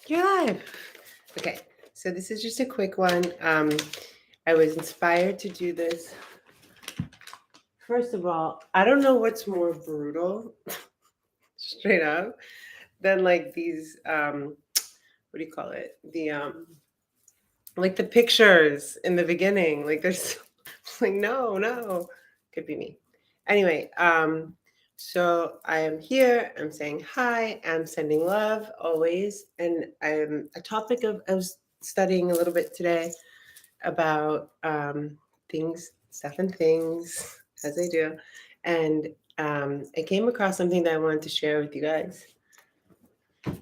You're live. Okay, so this is just a quick one. I was inspired to do this. First of all, I don't know what's more brutal, straight up, than like these. What do you call it? Like the pictures in the beginning. Like there's like no, could be me. Anyway, so I am here. I'm saying hi. I'm sending love always, and I'm a topic of I was studying a little bit today about things, stuff, and things as I do, and I came across something that I wanted to share with you guys. Oh,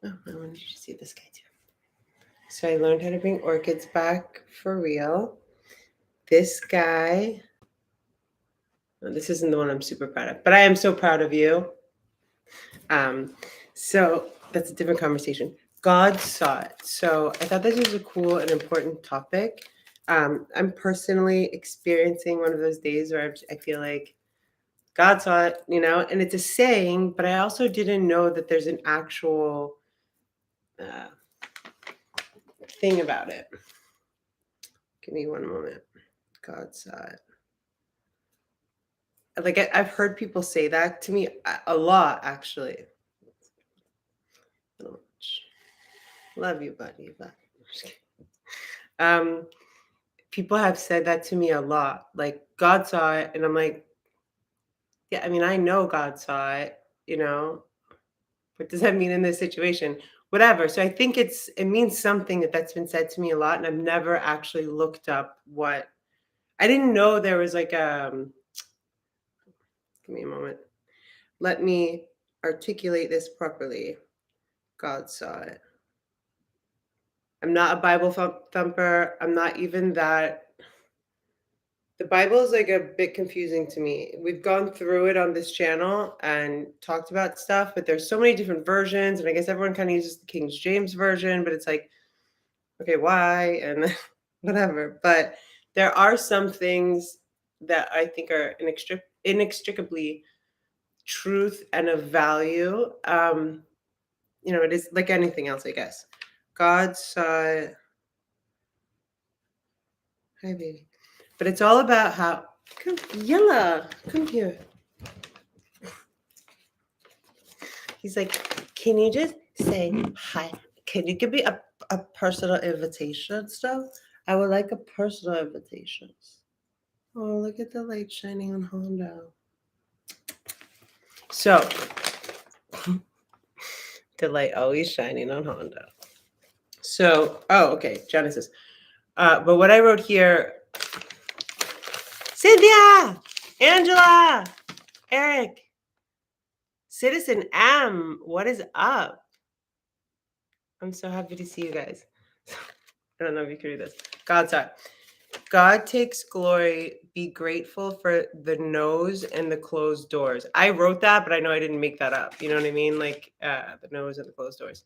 I wanted you to see this guy too. So I learned how to bring orchids back for real. This guy, this isn't the one I'm super proud of, but I am so proud of you. So that's a different conversation. God saw it. So I thought this was a cool and important topic. I'm personally experiencing one of those days where I feel like God saw it, and it's a saying, but I also didn't know that there's an actual thing about it. Give me one moment. God saw it. Like I've heard people say that to me a lot, actually. Love you, buddy. Um, people have said that to me a lot. Like God saw it, and I'm like, yeah. I mean, I know God saw it. What does that mean in this situation? Whatever. So I think it means something that's been said to me a lot, and I've never actually looked up what. I didn't know there was like Give me a moment. Let me articulate this properly. God saw it. I'm not a Bible thumper. I'm not even that. The Bible is like a bit confusing to me. We've gone through it on this channel and talked about stuff, but there's so many different versions, and I guess everyone kind of uses the King James version, but it's like, okay, why? And whatever. But there are some things that I think are inextricably truth and of value. It is like anything else, I guess. God saw. Hi, baby. But it's all about how. Come, Yella, come here. He's like, can you just say hi? Can you give me a personal invitation still? I would like a personal invitation. Oh, look at the light shining on Hondo. So, the light always shining on Hondo. So, okay, Genesis. But what I wrote here, Cynthia, Angela, Eric, Citizen M, what is up? I'm so happy to see you guys. I don't know if you can read this. God's side. God takes glory. Be grateful for the nose and the closed doors. I wrote that, but I know I didn't make that up. You know what I mean? Like the nose and the closed doors.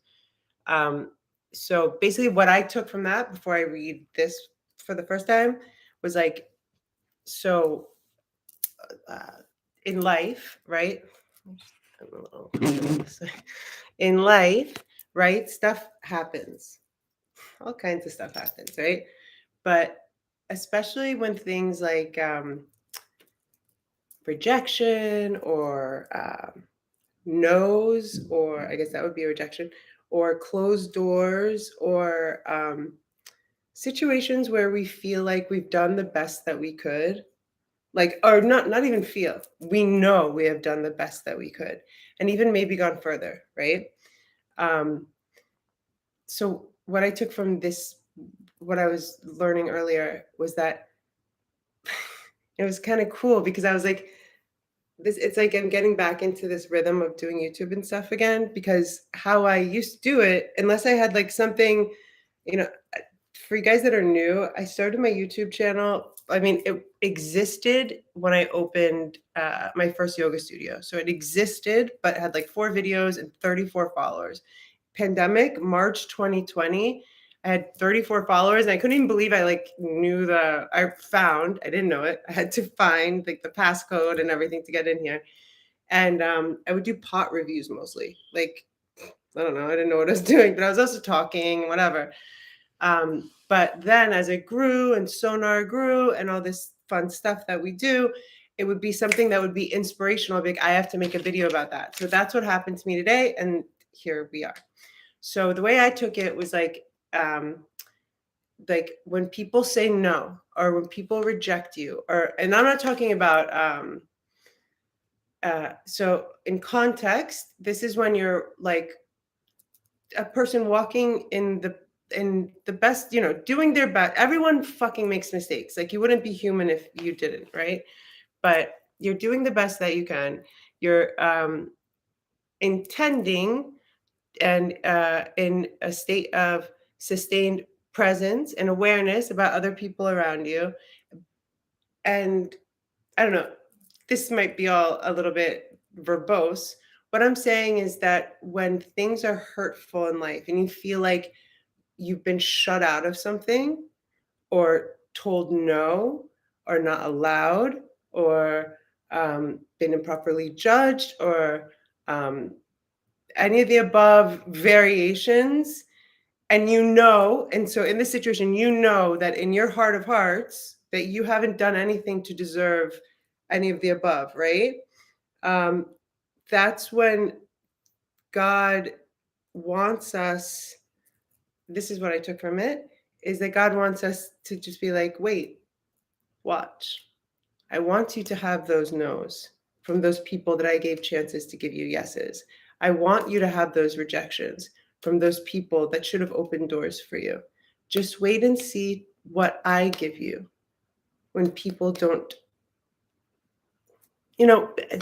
So basically, what I took from that before I read this for the first time was like, so in life, right? In life, right? Stuff happens. All kinds of stuff happens, right? But especially when things like rejection or no's, or I guess that would be a rejection, or closed doors, or situations where we feel like we've done the best that we could, like, or not even feel, we know we have done the best that we could, and even maybe gone further, right? So what I took from this, what I was learning earlier, was that it was kind of cool because I was like, it's like I'm getting back into this rhythm of doing YouTube and stuff again, because how I used to do it, unless I had like something, you know, for you guys that are new, I started my YouTube channel. I mean, it existed when I opened my first yoga studio. So it existed, but had like 4 videos and 34 followers. Pandemic, March 2020, I had 34 followers, and I couldn't even believe I like knew I didn't know it. I had to find like the passcode and everything to get in here. And I would do pot reviews mostly, like I don't know. I didn't know what I was doing, but I was also talking, whatever. But then as it grew and Sonar grew and all this fun stuff that we do, it would be something that would be inspirational. Like, I have to make a video about that. So that's what happened to me today. And here we are. So the way I took it was like when people say no, or when people reject you, and I'm not talking about, so in context, this is when you're like a person walking in the best, doing their best. Everyone fucking makes mistakes. Like, you wouldn't be human if you didn't, right? But you're doing the best that you can. You're intending and in a state of sustained presence and awareness about other people around you. And I don't know, this might be all a little bit verbose. What I'm saying is that when things are hurtful in life and you feel like you've been shut out of something, or told no, or not allowed, or been improperly judged, or any of the above variations, and so in this situation, that in your heart of hearts, that you haven't done anything to deserve any of the above, right? That's when God wants us, this is what I took from it, is that God wants us to just be like, wait, watch. I want you to have those no's from those people that I gave chances to give you yeses. I want you to have those rejections from those people that should have opened doors for you. Just wait and see what I give you when people don't.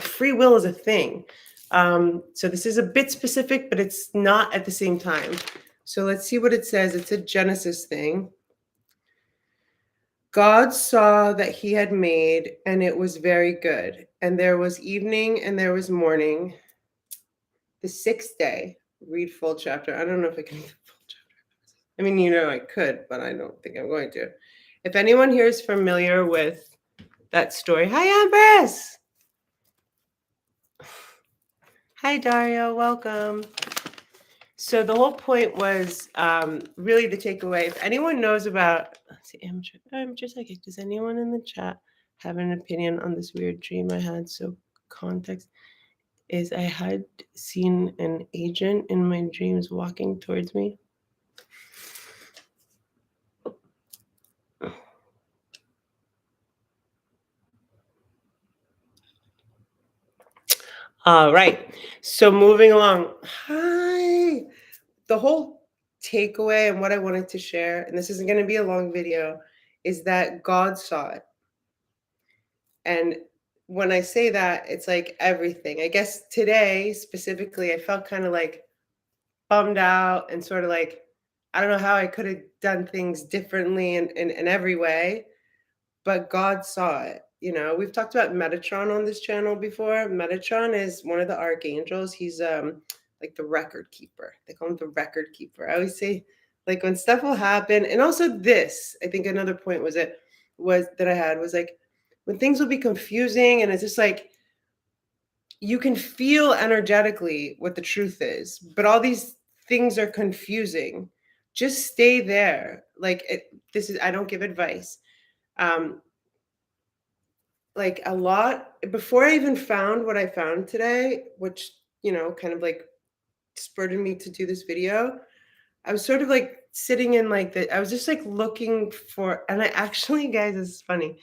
Free will is a thing. So this is a bit specific, but it's not at the same time. So let's see what it says. It's a Genesis thing. God saw that he had made, and it was very good. And there was evening and there was morning, the sixth day. Read full chapter. I don't know if I can read the full chapter. I mean, I could, but I don't think I'm going to. If anyone here is familiar with that story. Hi, Ambrose. Hi, Dario. Welcome. So the whole point was really the takeaway. If anyone knows about, let's see, amateur psychic, does anyone in the chat have an opinion on this weird dream I had? So context is I had seen an agent in my dreams walking towards me. All right. So moving along. Hi. The whole takeaway and what I wanted to share, and this isn't going to be a long video, is that God saw it. And when I say that, it's like everything. I guess today specifically, I felt kind of like bummed out and sort of like, I don't know how I could have done things differently in every way, but God saw it. We've talked about Metatron on this channel before. Metatron is one of the archangels. He's like the record keeper. They call him the record keeper. I always say, like, when stuff will happen, and also this, I think another point was that I had was like, when things will be confusing, and it's just like, you can feel energetically what the truth is, but all these things are confusing. Just stay there. Like, I don't give advice. Like, a lot before I even found what I found today, which, kind of like spurred me to do this video, I was sort of like sitting in like I was just like looking for, and I actually, guys, this is funny.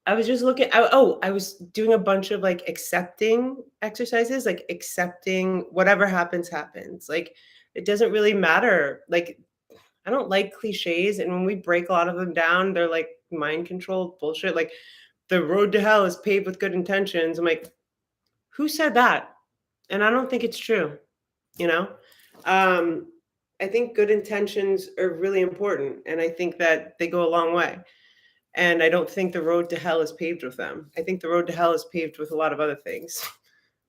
I was just looking, I was doing a bunch of like accepting exercises, like accepting whatever happens, happens. Like, it doesn't really matter. Like, I don't like cliches. And when we break a lot of them down, they're like mind control bullshit. Like, the road to hell is paved with good intentions. I'm like, who said that? And I don't think it's true. I think good intentions are really important. And I think that they go a long way. And I don't think the road to hell is paved with them. I think the road to hell is paved with a lot of other things.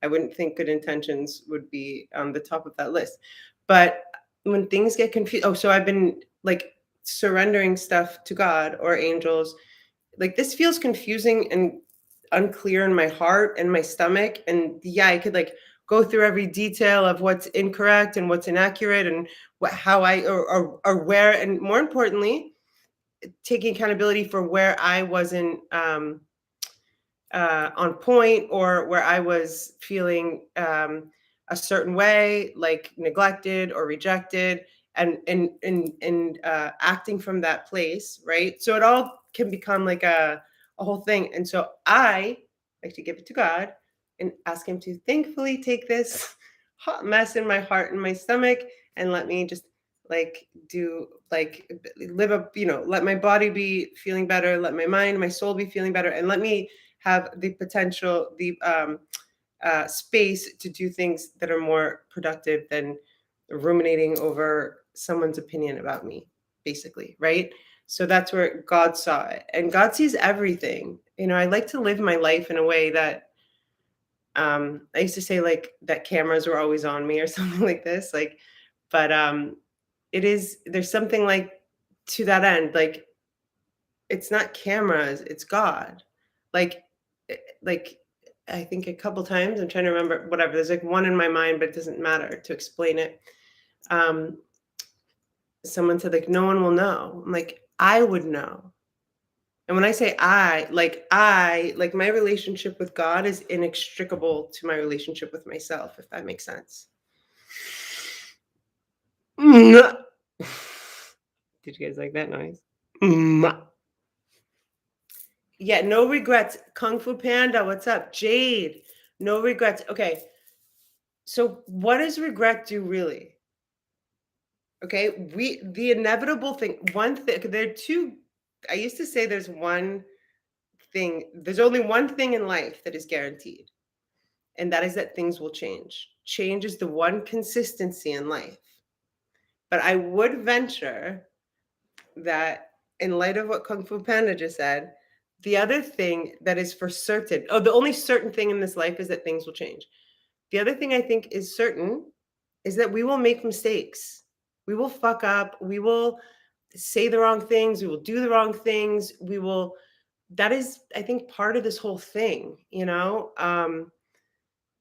I wouldn't think good intentions would be on the top of that list. But when things get confused, so I've been like surrendering stuff to God or angels. Like, this feels confusing and unclear in my heart and my stomach. And yeah, I could like go through every detail of what's incorrect and what's inaccurate and how I or where, and more importantly, taking accountability for where I wasn't on point, or where I was feeling a certain way, like neglected or rejected, and acting from that place, right? So it all can become like a whole thing. And so I like to give it to God and ask Him to thankfully take this hot mess in my heart and my stomach and let me just like do like live up, let my body be feeling better, let my mind, my soul be feeling better, and let me have the potential, the space to do things that are more productive than ruminating over someone's opinion about me, basically, right? So that's where God saw it. And God sees everything. I like to live my life in a way that I used to say like that cameras were always on me or something like this. Like, but there's something like to that end, like it's not cameras, it's God. Like, like I think a couple times, I'm trying to remember, whatever. There's like one in my mind, but it doesn't matter to explain it. Someone said like, no one will know. I'm like, I would know. And when I say I like my relationship with God is inextricable to my relationship with myself, if that makes sense. Did you guys like that noise? Yeah, no regrets. Kung Fu Panda, what's up? Jade, no regrets. Okay. So what does regret do really? Okay, the inevitable thing, one thing, there are two. I used to say there's one thing, there's only one thing in life that is guaranteed, and that is that things will change. Change is the one consistency in life. But I would venture that in light of what Kung Fu Panda just said, the other thing that is for certain, the only certain thing in this life is that things will change. The other thing I think is certain is that we will make mistakes. We will fuck up. We will say the wrong things. We will do the wrong things. That is, I think, part of this whole thing.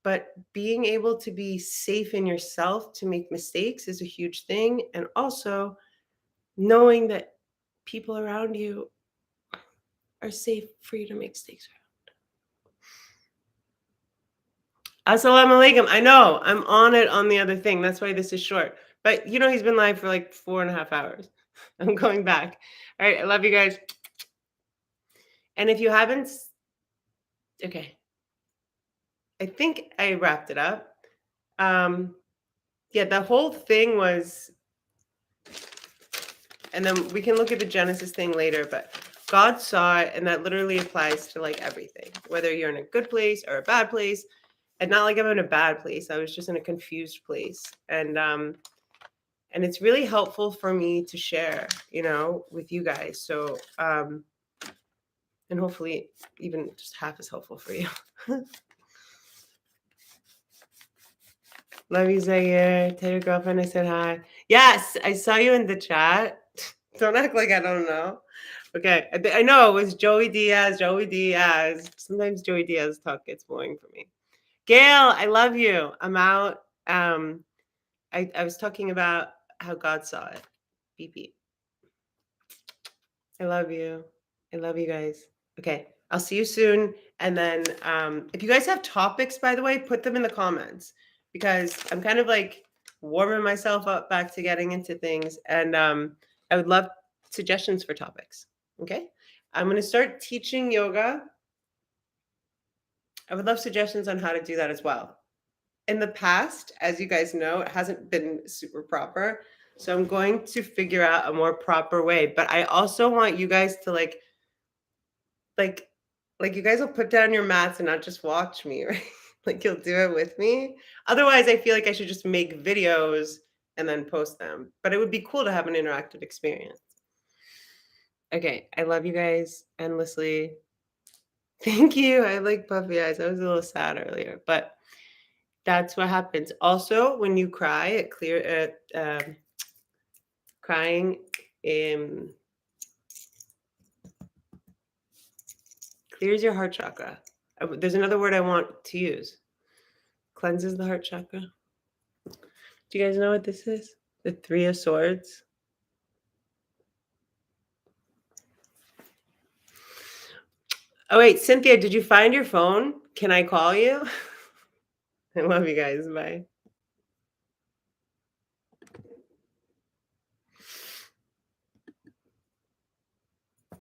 But being able to be safe in yourself to make mistakes is a huge thing. And also knowing that people around you are safe for you to make mistakes. Assalamu alaikum. I know I'm on it on the other thing. That's why this is short. But he's been live for like 4.5 hours. I'm going back. All right. I love you guys. And if you haven't, okay. I think I wrapped it up. Yeah, the whole thing was, and then we can look at the Genesis thing later, but God saw it, and that literally applies to like everything, whether you're in a good place or a bad place. And not like I'm in a bad place. I was just in a confused place. And it's really helpful for me to share, with you guys. So, and hopefully even just half as helpful for you. Love you, Zaire. Tell your girlfriend I said hi. Yes, I saw you in the chat. Don't act like I don't know. Okay, I know it was Joey Diaz. Sometimes Joey Diaz talk gets boring for me. Gail, I love you. I'm out. I was talking about how God saw it. Beep beep. I love you. I love you guys. Okay, I'll see you soon. And then if you guys have topics, by the way, put them in the comments, because I'm kind of like warming myself up back to getting into things. And I would love suggestions for topics. Okay, I'm going to start teaching yoga. I would love suggestions on how to do that as well. In the past, as you guys know, it hasn't been super proper. So I'm going to figure out a more proper way. But I also want you guys to like you guys will put down your mats and not just watch me, right? Like you'll do it with me. Otherwise, I feel like I should just make videos and then post them. But it would be cool to have an interactive experience. Okay, I love you guys endlessly. Thank you. I have like puffy eyes. I was a little sad earlier, but that's what happens. Also, when you cry, it crying clears your heart chakra. There's another word I want to use. cleanses the heart chakra. Do you guys know what this is? The Three of Swords. Oh, wait, Cynthia, did you find your phone? Can I call you? I love you guys. Bye.